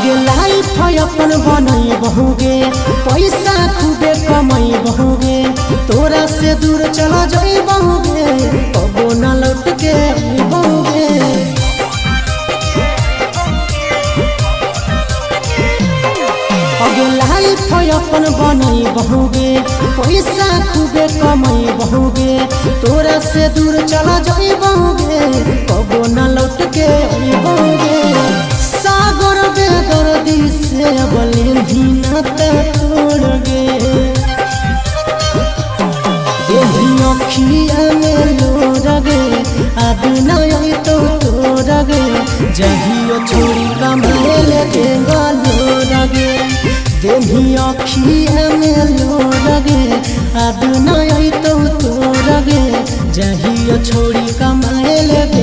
आगे लाइफ अपन बनई बहुगे, पैसा खूबे कमाई बहुगे, तोरा से दूर चला जाई बहुगे, कबो न लौट के बहुगे। आगे लाइफ अपन बनई बहुगे, पैसा खूबे कमाई बहुगे, तोरा से दूर चला जाई बहुगे, कबो न लौट के बहुगे। सागर बेदर्दी से बोले भी नाता तोड़ गे, यही अखिया में लोर गे, अब नहीं तो तोड़ गे, जहियो छोड़ी कमाए लगे लोर गे, यही अखिया में लोर गे, अब नहीं तो तोड़ गे, जहियो छोड़ी कमाए लगे।